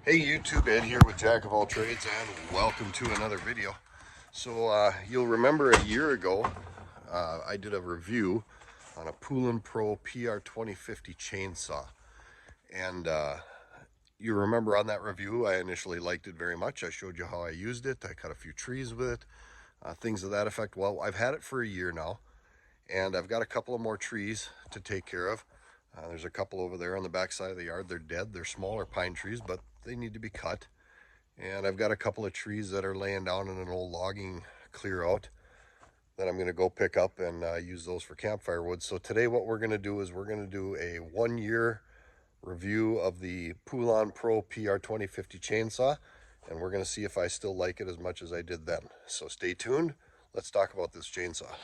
Hey YouTube, Ed here with Jack of All Trades, and welcome to another video. So you'll remember a year ago I did a review on a Poulan Pro PR2050 chainsaw, and you remember on that review I initially liked it very much. I showed you how I used it. I cut a few trees with it, things of that effect. Well, I've had it for a year now, and I've got a couple of more trees to take care of. There's a couple over there on the back side of the yard. They're dead. They're smaller pine trees, but they need to be cut. And I've got a couple of trees that are laying down in an old logging clear out that I'm going to go pick up and use those for campfire wood. So today what we're going to do is we're going to do a 1-year review of the Poulan Pro PR2050 chainsaw, and we're going to see if I still like it as much as I did then. So stay tuned. Let's talk about this chainsaw.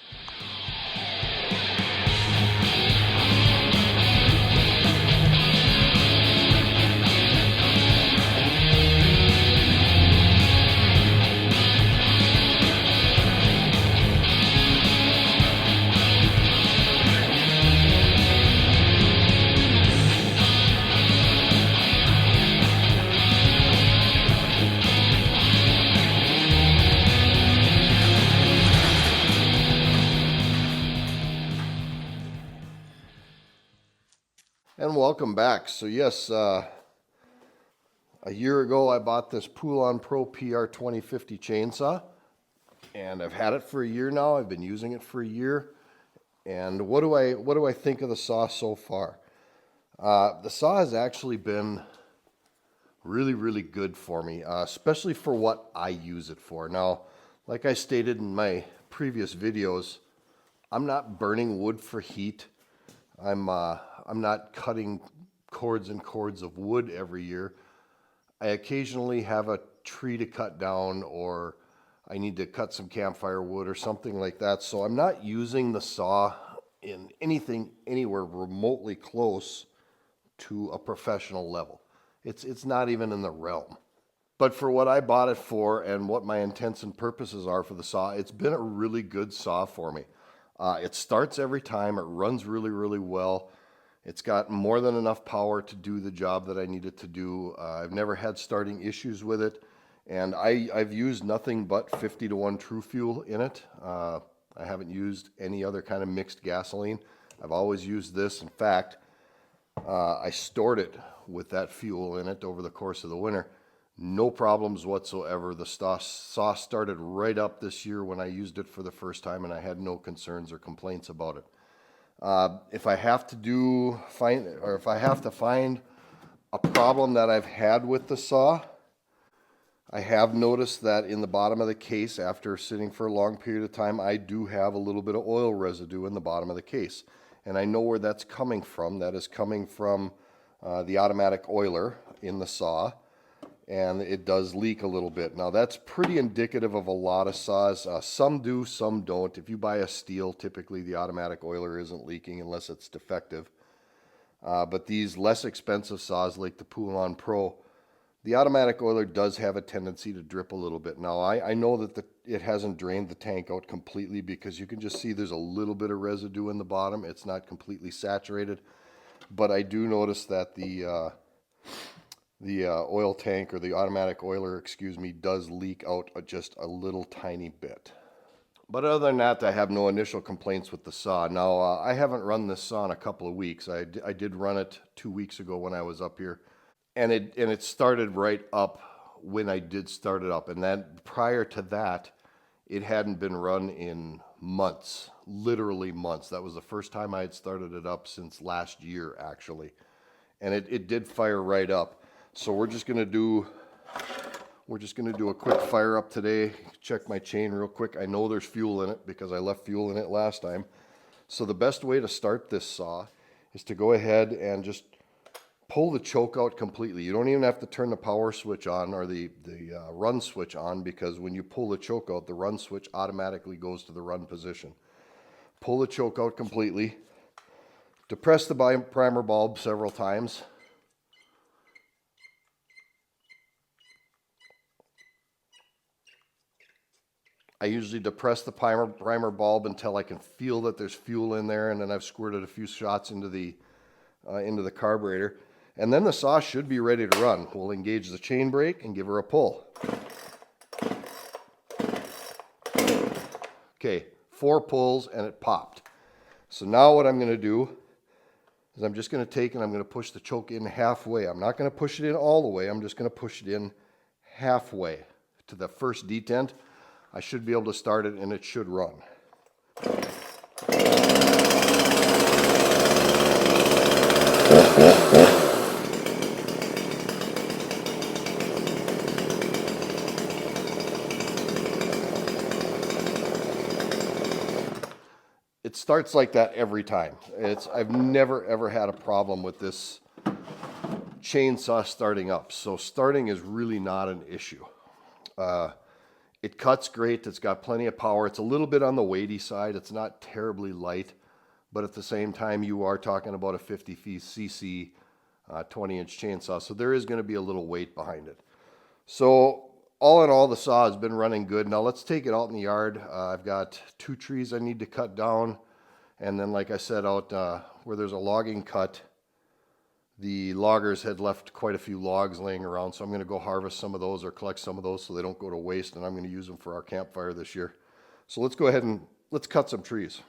And welcome back. So yes, a year ago I bought this Poulan Pro PR2050 chainsaw, and I've had it for a year now. I've been using it for a year, and what do I think of the saw so far? The saw has actually been really good for me, especially for what I use it for. Now, like I stated in my previous videos, I'm not burning wood for heat. I'm not cutting cords and cords of wood every year. I occasionally have a tree to cut down, or I need to cut some campfire wood or something like that. So I'm not using the saw in anything anywhere remotely close to a professional level. It's not even in the realm. But for what I bought it for and what my intents and purposes are for the saw, it's been a really good saw for me. It starts every time. It runs really well. It's got more than enough power to do the job that I need it to do. I've never had starting issues with it, and I've used nothing but 50-to-1 True Fuel in it. I haven't used any other kind of mixed gasoline. I've always used this. In fact, I stored it with that fuel in it over the course of the winter. No problems whatsoever. The saw started right up this year when I used it for the first time, and I had no concerns or complaints about it. If I have to find a problem that I've had with the saw, I have noticed that in the bottom of the case, after sitting for a long period of time, I do have a little bit of oil residue in the bottom of the case. And I know where that's coming from. That is coming from the automatic oiler in the saw, and it does leak a little bit. Now that's pretty indicative of a lot of saws. Some do, some don't. If you buy a steel, typically the automatic oiler isn't leaking unless it's defective. But these less expensive saws like the Poulan Pro, the automatic oiler does have a tendency to drip a little bit. Now I know that it hasn't drained the tank out completely, because you can just see there's a little bit of residue in the bottom. It's not completely saturated, but I do notice that the oil tank, or the automatic oiler, excuse me, does leak out just a little tiny bit. But other than that, I have no initial complaints with the saw. Now, I haven't run this saw in a couple of weeks. I did run it 2 weeks ago when I was up here, and it started right up when I did start it up. And then prior to that, it hadn't been run in months, literally months. That was the first time I had started it up since last year, actually. And it did fire right up. So we're just gonna do a quick fire up today. Check my chain real quick. I know there's fuel in it because I left fuel in it last time. So the best way to start this saw is to go ahead and just pull the choke out completely. You don't even have to turn the power switch on, or the run switch on, because when you pull the choke out, the run switch automatically goes to the run position. Pull the choke out completely. Depress the primer bulb several times. I usually depress the primer bulb until I can feel that there's fuel in there, and then I've squirted a few shots into the carburetor. And then the saw should be ready to run. We'll engage the chain brake and give her a pull. Okay, 4 pulls and it popped. So now what I'm going to do is I'm just going to take and I'm going to push the choke in halfway. I'm not going to push it in all the way. I'm just going to push it in halfway to the first detent. I should be able to start it and it should run. It starts like that every time. I've never ever had a problem with this chainsaw starting up. So starting is really not an issue. It cuts great. It's got plenty of power. It's a little bit on the weighty side. It's not terribly light, but at the same time, you are talking about a 50cc 20-inch chainsaw. So there is going to be a little weight behind it. So all in all, the saw has been running good. Now let's take it out in the yard. I've got 2 trees I need to cut down. And then, like I said, out where there's a logging cut, the loggers had left quite a few logs laying around. So I'm going to go harvest some of those or collect some of those so they don't go to waste. And I'm going to use them for our campfire this year. So let's go ahead and let's cut some trees.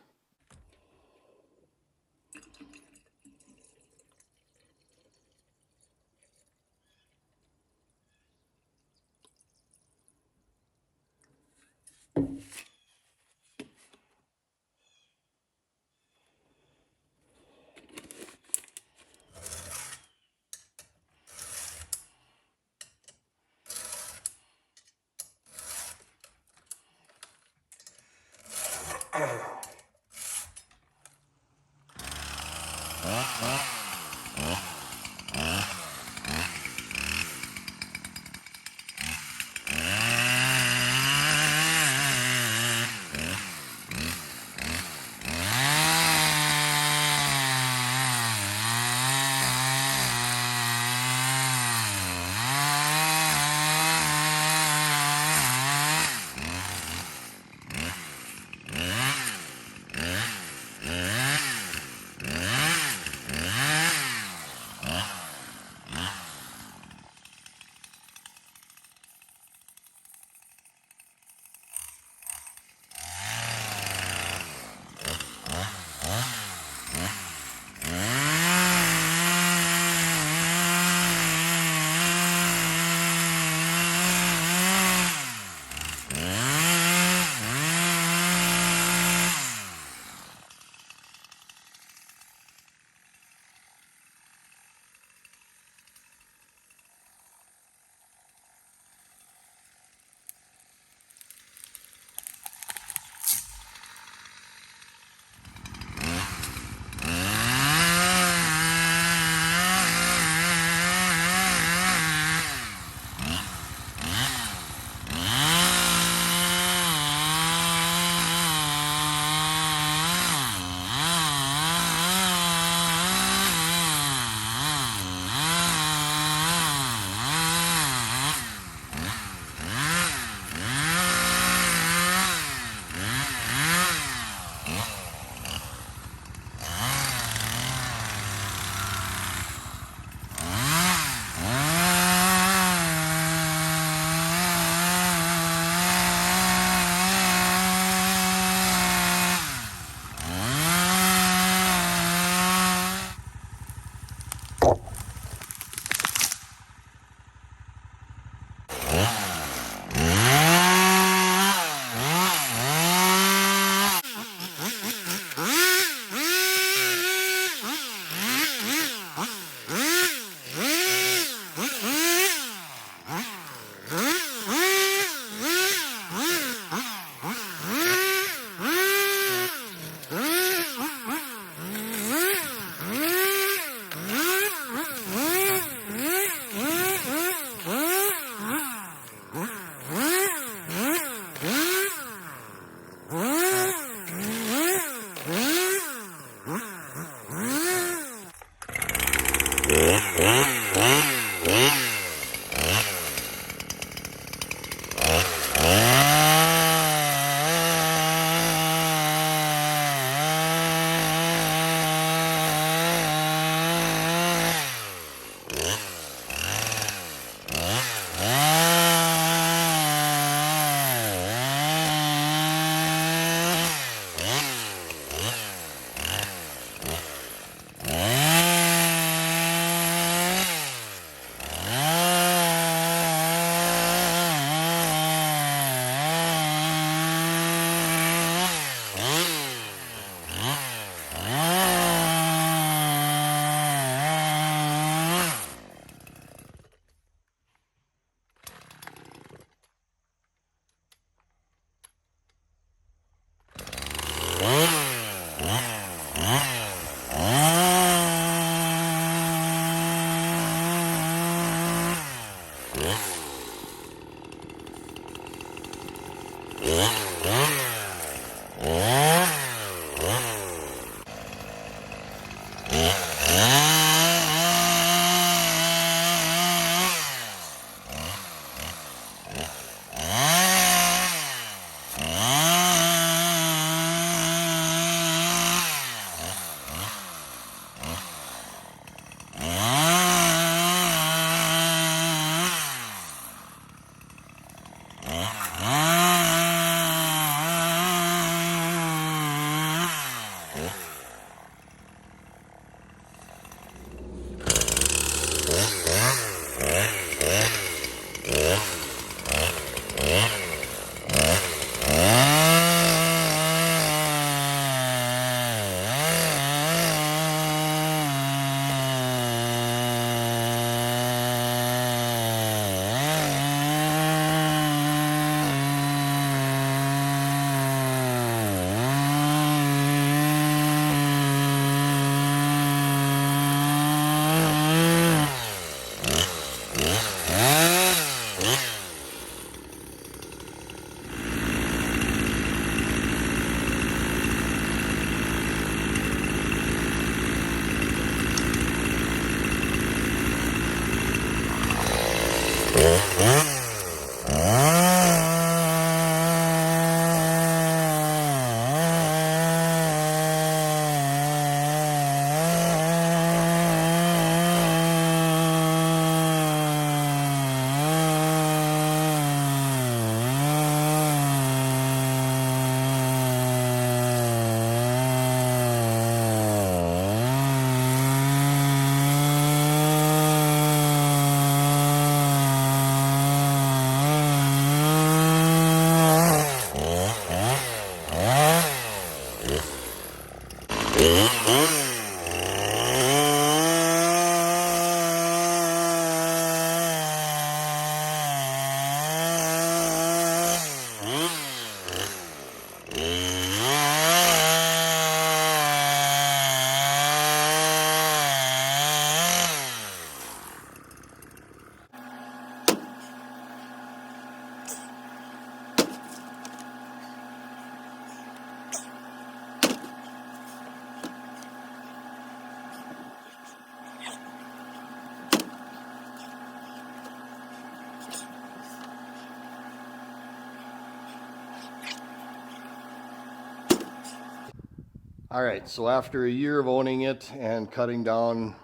All right, so after a year of owning it and cutting down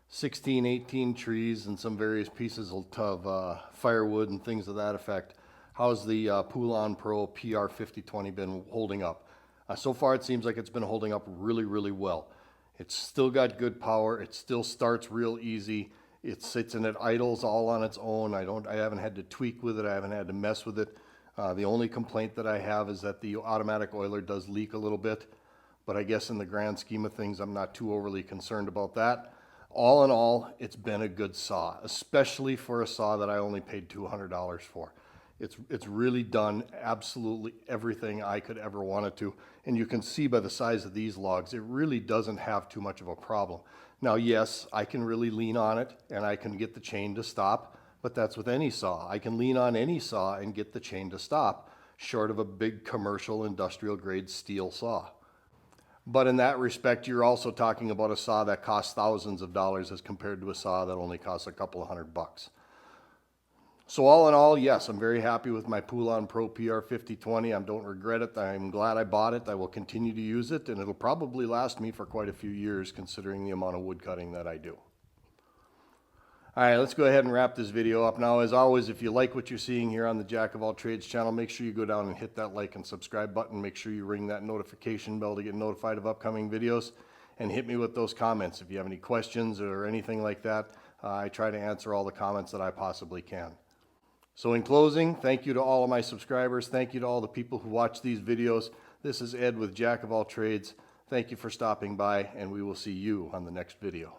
16, 18 trees and some various pieces of firewood and things of that effect, how's the Poulan Pro PR5020 been holding up? So far it seems like it's been holding up really, really well. It's still got good power, it still starts real easy, it sits and it idles all on its own. I haven't had to tweak with it, I haven't had to mess with it. The only complaint that I have is that the automatic oiler does leak a little bit. But I guess in the grand scheme of things, I'm not too overly concerned about that. All in all, it's been a good saw, especially for a saw that I only paid $200 for. It's really done absolutely everything I could ever want it to. And you can see by the size of these logs, it really doesn't have too much of a problem. Now, yes, I can really lean on it and I can get the chain to stop, but that's with any saw. I can lean on any saw and get the chain to stop, short of a big commercial industrial grade steel saw. But in that respect, you're also talking about a saw that costs thousands of dollars as compared to a saw that only costs a couple of $100. So all in all, yes, I'm very happy with my Poulan Pro PR5020. I don't regret it. I'm glad I bought it. I will continue to use it, and it'll probably last me for quite a few years considering the amount of wood cutting that I do. All right, let's go ahead and wrap this video up. Now, as always, if you like what you're seeing here on the Jack of All Trades channel, make sure you go down and hit that like and subscribe button. Make sure you ring that notification bell to get notified of upcoming videos, and hit me with those comments. If you have any questions or anything like that, I try to answer all the comments that I possibly can. So in closing, thank you to all of my subscribers. Thank you to all the people who watch these videos. This is Ed with Jack of All Trades. Thank you for stopping by, and we will see you on the next video.